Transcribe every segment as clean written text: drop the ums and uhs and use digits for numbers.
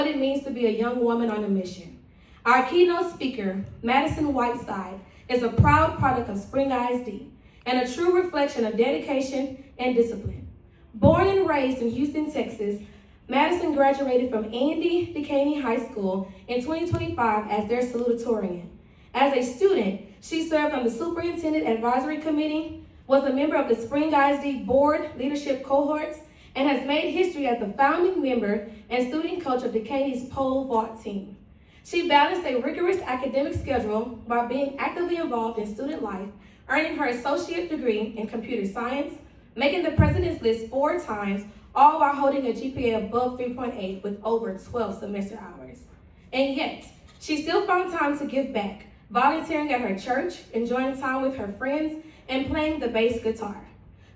what it means to be a young woman on a mission. Our keynote speaker, Madison Whiteside, is a proud product of Whiteside'S and a true reflection of dedication and discipline. Born and raised in Houston, Texas, Madison graduated from Andy DeCaney High School in 2025 as their salutatorian. As a student, she served on the Superintendent Advisory Committee, was a member of the Whiteside'S board leadership cohorts, and has made history as the founding member and student coach of DeCaney's pole vault team. She balanced a rigorous academic schedule while being actively involved in student life, earning her associate degree in computer science, making the president's list 4 times, all while holding a GPA above 3.8 with over 12 semester hours. And yet, she still found time to give back, volunteering at her church, enjoying time with her friends, and playing the bass guitar.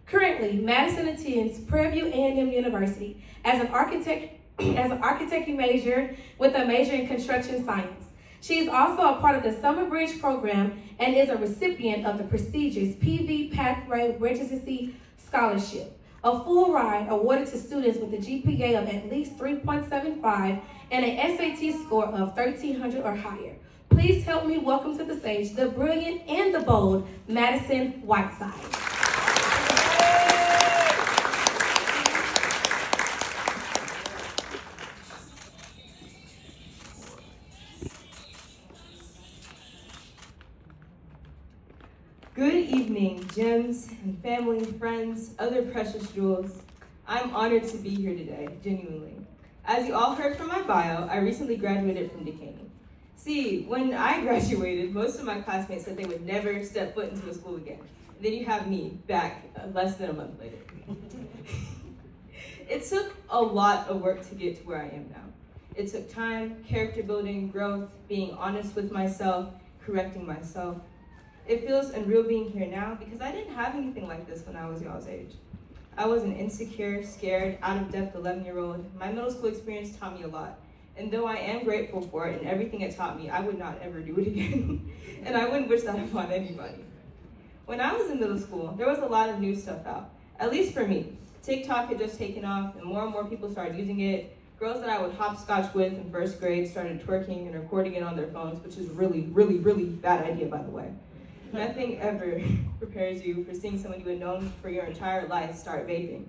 Currently, Madison attends Prairie View A&M University as an architecture major with a major in construction science. She is also a part of the Summer Bridge program and is a recipient of the prestigious PV Pathway Residency Scholarship, a full ride awarded to students with a GPA of at least 3.75 and an SAT score of 1,300 or higher. Please help me welcome to the stage the brilliant and the bold Madison Whiteside. Good evening, gems and family, friends, other precious jewels. I'm honored to be here today, genuinely. As you all heard from my bio, I recently graduated from DeCaney. See, when I graduated, most of my classmates said they would never step foot into a school again. And then you have me back less than a month later. It took a lot of work to get to where I am now. It took time, character building, growth, being honest with myself, correcting myself. It feels unreal being here now because I didn't have anything like this when I was y'all's age. I was an insecure, scared, out-of-depth 11-year-old. My middle school experience taught me a lot. And though I am grateful for it and everything it taught me, I would not ever do it again. And I wouldn't wish that upon anybody. When I was in middle school, there was a lot of new stuff out, at least for me. TikTok had just taken off and more people started using it. Girls that I would hopscotch with in first grade started twerking and recording it on their phones, which is really bad idea, by the way. Nothing ever prepares you for seeing someone you had known for your entire life start vaping.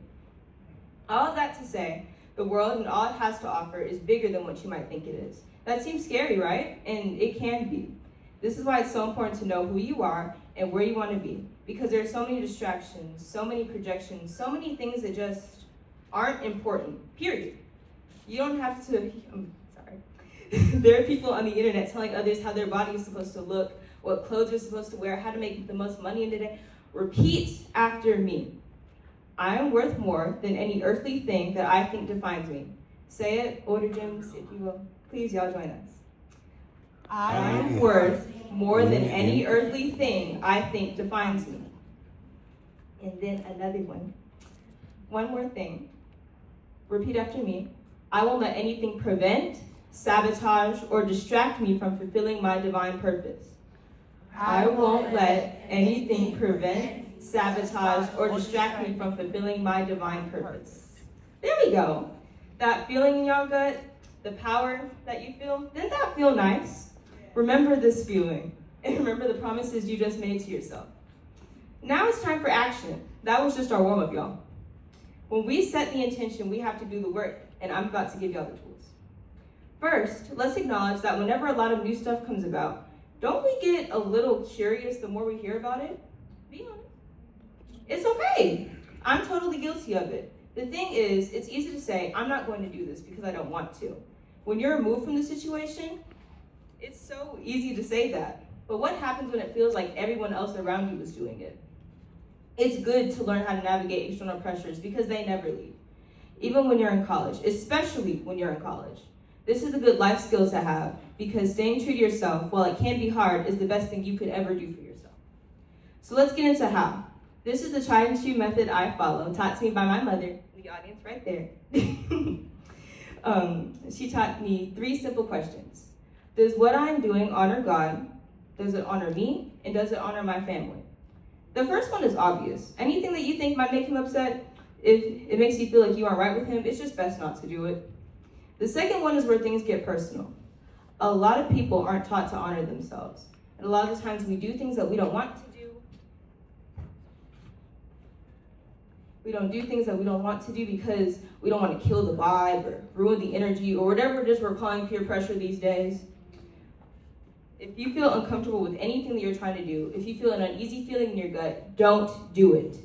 All of that to say, the world and all it has to offer is bigger than what you might think it is. That seems scary, right? And it can be. This is why it's so important to know who you are and where you want to be. Because there are so many distractions, so many projections, so many things that just aren't important, period. You don't have to, There are people on the internet telling others how their body is supposed to look, what clothes they're supposed to wear, how to make the most money in the day. Repeat after me. I am worth more than any earthly thing that I think defines me. Say it, older gems, if you will. Please, y'all join us. I am worth more than any earthly thing I think defines me. And then another one. One more thing. Repeat after me. I won't let anything prevent, sabotage, or distract me from fulfilling my divine purpose. I won't let anything prevent, sabotage, or distract me from fulfilling my divine purpose. There we go. That feeling in your gut, the power that you feel, didn't that feel nice? Remember this feeling, and remember the promises you just made to yourself. Now it's time for action. That was just our warm-up, y'all. When we set the intention, we have to do the work, and I'm about to give y'all the tools. First, let's acknowledge that whenever a lot of new stuff comes about, don't we get a little curious the more we hear about it? Be honest. It's okay. I'm totally guilty of it. The thing is, it's easy to say, I'm not going to do this because I don't want to. When you're removed from the situation, it's so easy to say that. But what happens when it feels like everyone else around you is doing it? It's good to learn how to navigate external pressures because they never leave. Even when you're in college, especially when you're in college. This is a good life skill to have because staying true to yourself, while it can be hard, is the best thing you could ever do for yourself. So let's get into how. This is the tried and true method I follow, taught to me by my mother, in the audience right there. She taught me 3 simple questions. Does what I'm doing honor God? Does it honor me? And does it honor my family? The first one is obvious. Anything that you think might make him upset, if it makes you feel like you aren't right with him, it's just best not to do it. The second one is where things get personal. A lot of people aren't taught to honor themselves. And a lot of the times we do things that we don't want to do. We don't do things that we don't want to do because we don't want to kill the vibe or ruin the energy or whatever it is we're calling peer pressure these days. If you feel uncomfortable with anything that you're trying to do, if you feel an uneasy feeling in your gut, don't do it.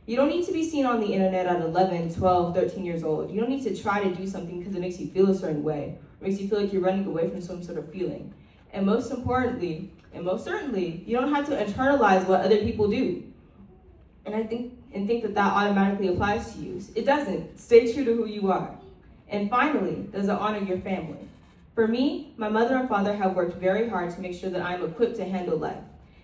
You don't need to be seen on the internet at 11, 12, 13 years old. You don't need to try to do something because it makes you feel a certain way. It makes you feel like you're running away from some sort of feeling. And most importantly, and most certainly, you don't have to internalize what other people do. And think that automatically applies to you. It doesn't. Stay true to who you are. And finally, does it honor your family? For me, my mother and father have worked very hard to make sure that I'm equipped to handle life.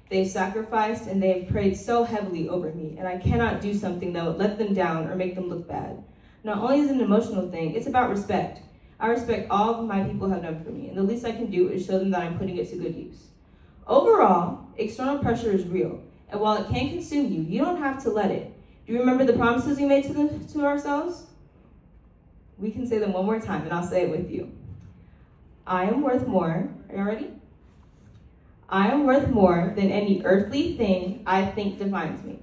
They've sacrificed and they have prayed so heavily over me, and I cannot do something that would let them down or make them look bad. Not only is it an emotional thing, it's about respect. I respect all my people have done for me, and the least I can do is show them that I'm putting it to good use. Overall, external pressure is real, and while it can consume you, you don't have to let it. Do you remember the promises we made to ourselves? We can say them one more time, and I'll say it with you. I am worth more. Are you ready? I am worth more than any earthly thing I think defines me.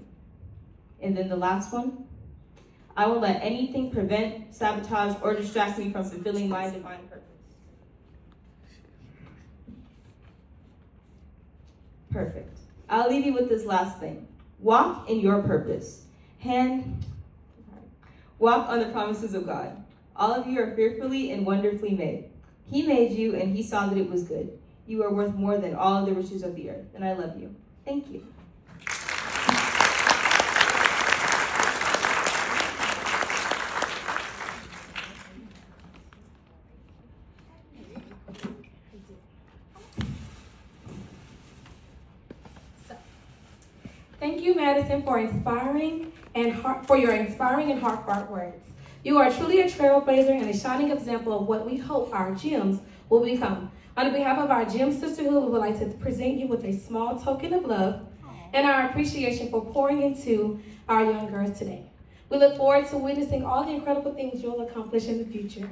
And then the last one. I won't let anything prevent, sabotage, or distract me from fulfilling my divine purpose. Perfect. I'll leave you with this last thing. Walk in your purpose. Walk on the promises of God. All of you are fearfully and wonderfully made. He made you and he saw that it was good. You are worth more than all of the riches of the earth, and I love you. Thank you. Thank you, Madison, for your inspiring and heartfelt words. You are truly a trailblazer and a shining example of what we hope our gyms will become. On behalf of our gym sisterhood, we would like to present you with a small token of love and our appreciation for pouring into our young girls today. We look forward to witnessing all the incredible things you'll accomplish in the future.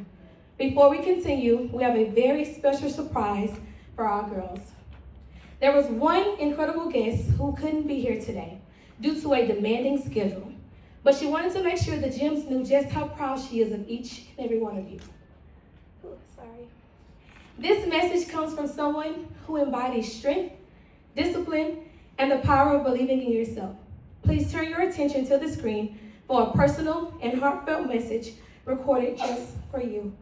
Before we continue, we have a very special surprise for our girls. There was one incredible guest who couldn't be here today due to a demanding schedule, but she wanted to make sure the gyms knew just how proud she is of each and every one of you. This message comes from someone who embodies strength, discipline, and the power of believing in yourself. Please turn your attention to the screen for a personal and heartfelt message recorded just for you.